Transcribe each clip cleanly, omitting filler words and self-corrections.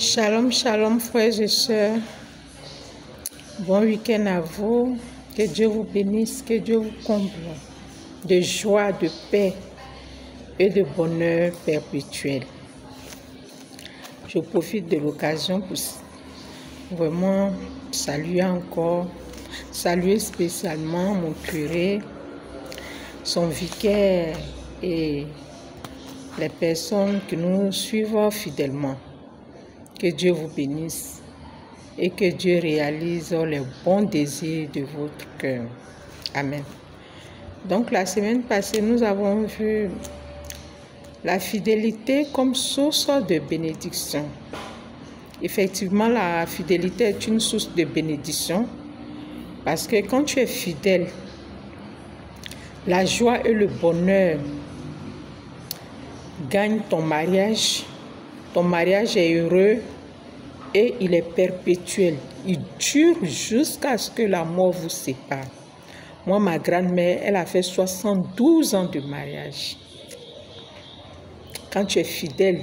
Shalom, shalom, frères et sœurs. Bon week-end à vous. Que Dieu vous bénisse, que Dieu vous comble de joie, de paix et de bonheur perpétuel. Je profite de l'occasion pour vraiment saluer spécialement mon curé, son vicaire et les personnes qui nous suivent fidèlement. Que Dieu vous bénisse et que Dieu réalise les bons désirs de votre cœur. Amen. Donc la semaine passée, nous avons vu la fidélité comme source de bénédiction. Effectivement, la fidélité est une source de bénédiction parce que quand tu es fidèle, la joie et le bonheur gagnent ton mariage. Ton mariage est heureux et il est perpétuel. Il dure jusqu'à ce que la mort vous sépare. Moi, ma grand-mère, elle a fait 72 ans de mariage. Quand tu es fidèle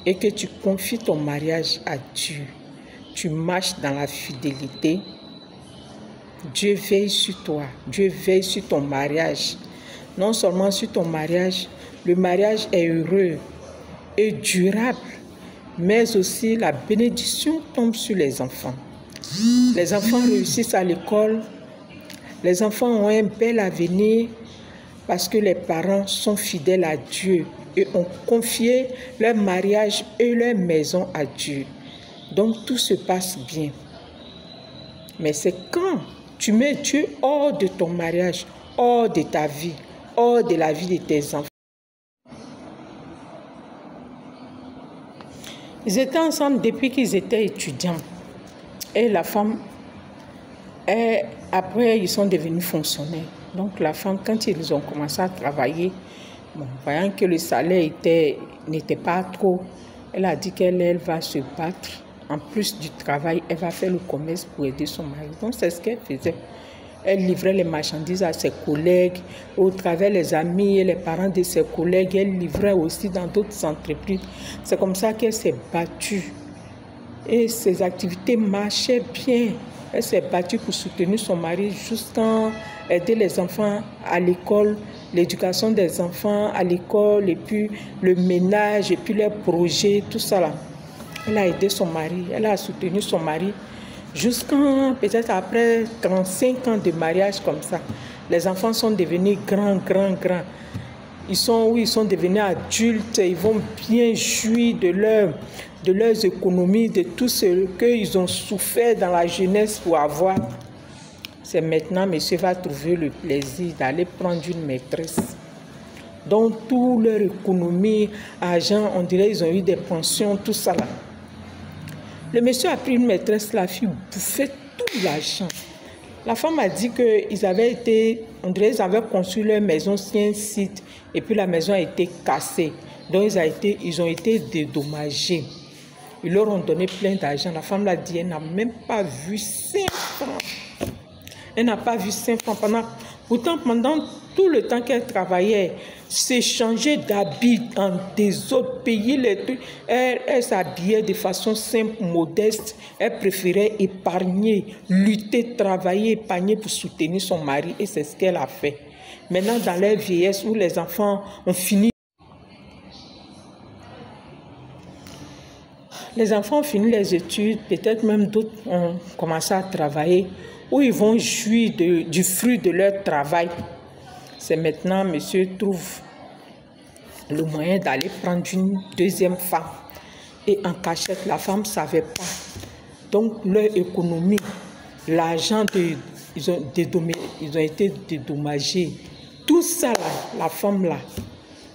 et que tu confies ton mariage à Dieu, tu marches dans la fidélité, Dieu veille sur toi, Dieu veille sur ton mariage. Non seulement sur ton mariage, le mariage est heureux et durable, mais aussi la bénédiction tombe sur les enfants. Les enfants réussissent à l'école, les enfants ont un bel avenir parce que les parents sont fidèles à Dieu et ont confié leur mariage et leur maison à Dieu. Donc tout se passe bien. Mais c'est quand tu mets Dieu hors de ton mariage, hors de ta vie, hors de la vie de tes enfants. Ils étaient ensemble depuis qu'ils étaient étudiants. Et la femme, après, ils sont devenus fonctionnaires. Donc la femme, quand ils ont commencé à travailler, voyant que le salaire n'était pas trop, elle a dit qu'elle va se battre. En plus du travail, elle va faire le commerce pour aider son mari. Donc c'est ce qu'elle faisait. Elle livrait les marchandises à ses collègues, au travers les amis et les parents de ses collègues. Elle livrait aussi dans d'autres entreprises. C'est comme ça qu'elle s'est battue. Et ses activités marchaient bien. Elle s'est battue pour soutenir son mari jusqu'à aider les enfants à l'école, l'éducation des enfants à l'école, et puis le ménage, et puis les projets, tout ça là. Elle a aidé son mari, elle a soutenu son mari. Jusqu'à peut-être après 35 ans de mariage comme ça, les enfants sont devenus grands. Ils sont devenus adultes, ils vont bien jouir de leurs économies, de tout ce qu'ils ont souffert dans la jeunesse pour avoir. C'est maintenant, monsieur va trouver le plaisir d'aller prendre une maîtresse. Donc, toute leur économie, argent, on dirait qu'ils ont eu des pensions, tout ça là. Le monsieur a pris une maîtresse, la fille bouffait tout l'argent. La femme a dit qu'ils avaient construit leur maison sur un site et puis la maison a été cassée. Donc ils ont été dédommagés. Ils leur ont donné plein d'argent. La femme l'a dit, elle n'a même pas vu 5 francs. Elle n'a pas vu 5 francs. Pourtant, pendant tout le temps qu'elle travaillait, s'échangeait d'habits dans des autres pays, les trucs. Elle s'habillait de façon simple, modeste. Elle préférait épargner, lutter, travailler, épargner pour soutenir son mari. Et c'est ce qu'elle a fait. Maintenant, dans leur vieillesse, où les enfants ont fini, les enfants ont fini les études, peut-être même d'autres ont commencé à travailler, où ils vont jouir du fruit de leur travail. C'est maintenant, monsieur trouve le moyen d'aller prendre une deuxième femme. Et en cachette, la femme ne savait pas. Donc, leur économie, l'argent, ils ont été dédommagés. Tout ça, là, la femme, là,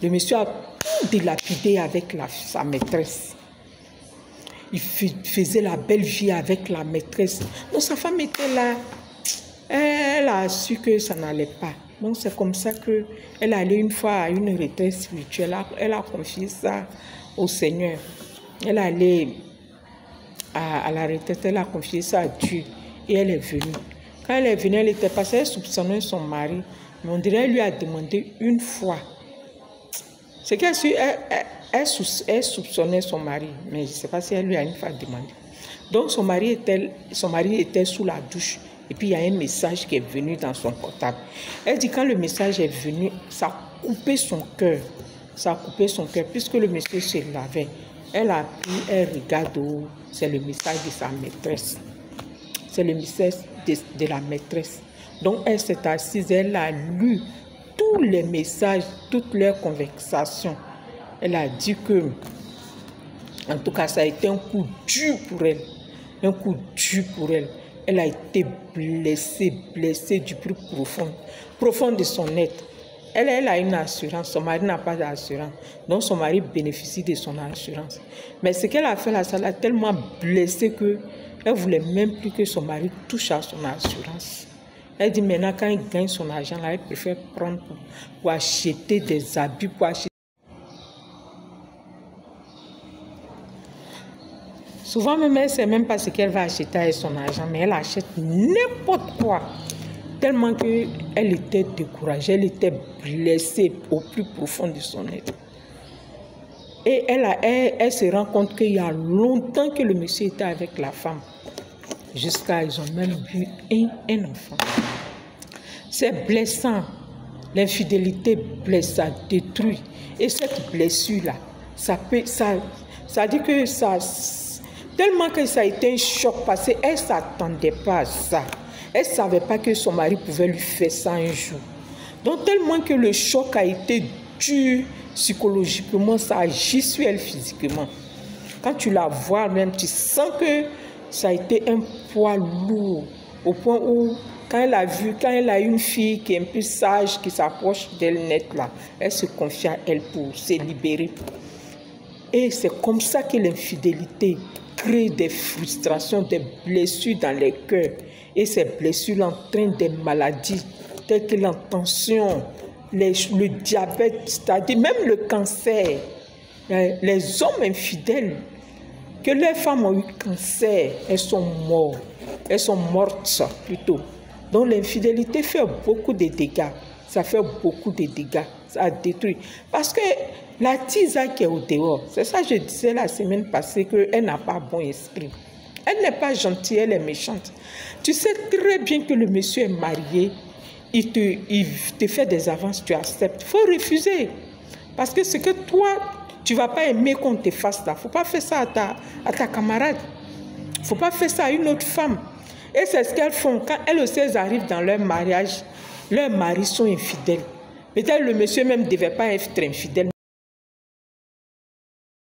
le monsieur a tout dilapidé avec sa maîtresse. Il faisait la belle vie avec la maîtresse. Donc, sa femme était là. Elle a su que ça n'allait pas. Donc, c'est comme ça qu'elle allait une fois à une retraite spirituelle. Elle a confié ça au Seigneur. Elle allait à la retraite, elle a confié ça à Dieu. Et elle est venue. Quand elle est venue, elle était passée, elle soupçonnait son mari. Mais on dirait qu'elle lui a demandé une fois. C'est qu'elle elle soupçonnait son mari, mais je ne sais pas si elle lui a une fois demandé. Donc son mari était sous la douche. Et puis il y a un message qui est venu dans son portable. Elle dit quand le message est venu, ça a coupé son cœur. Ça a coupé son cœur puisque le monsieur se lavait. Elle a pris, elle regarde, c'est le message de sa maîtresse. C'est le message de la maîtresse. Donc elle s'est assise, elle a lu tous les messages, toutes leurs conversations. Elle a dit que, en tout cas, ça a été un coup dur pour elle. Un coup dur pour elle. Elle a été blessée du plus profond de son être. Elle a une assurance, son mari n'a pas d'assurance. Donc son mari bénéficie de son assurance. Mais ce qu'elle a fait là, ça l'a tellement blessée qu'elle ne voulait même plus que son mari touche à son assurance. Elle dit maintenant quand il gagne son argent, là, elle préfère prendre pour acheter des habits, pour acheter. Souvent même, elle ne sait même pas ce qu'elle va acheter avec son argent, mais elle achète n'importe quoi. Tellement qu'elle était découragée, elle était blessée au plus profond de son être. Et elle se rend compte qu'il y a longtemps que le monsieur était avec la femme. Jusqu'à ils ont même eu un enfant. C'est blessant. L'infidélité blesse, ça détruit. Et cette blessure-là, ça dit que ça... Tellement que ça a été un choc parce qu'elle ne s'attendait pas à ça. Elle ne savait pas que son mari pouvait lui faire ça un jour. Donc tellement que le choc a été dur psychologiquement, ça agit sur elle physiquement. Quand tu la vois même, tu sens que ça a été un poids lourd. Au point où, quand elle a eu une fille qui est un peu sage, qui s'approche d'elle net là, elle se confie à elle pour se libérer. Et c'est comme ça que l'infidélité crée des frustrations, des blessures dans les cœurs. Et ces blessures entraînent des maladies telles que la tension, le diabète, c'est-à-dire même le cancer. Les hommes infidèles, que les femmes ont eu cancer, elles sont mortes. Elles sont mortes plutôt. Donc l'infidélité fait beaucoup de dégâts. Ça fait beaucoup de dégâts. Ça détruit. Parce que la tisane qui est au dehors, c'est ça que je disais la semaine passée, qu'elle n'a pas bon esprit. Elle n'est pas gentille, elle est méchante. Tu sais très bien que le monsieur est marié, il te fait des avances, tu acceptes. Il faut refuser. Parce que c'est que toi, tu ne vas pas aimer qu'on te fasse ça. Il ne faut pas faire ça à ta camarade. Il ne faut pas faire ça à une autre femme. Et c'est ce qu'elles font. Quand elles aussi arrivent dans leur mariage, leurs maris sont infidèles. Peut-être le monsieur même ne devait pas être infidèle.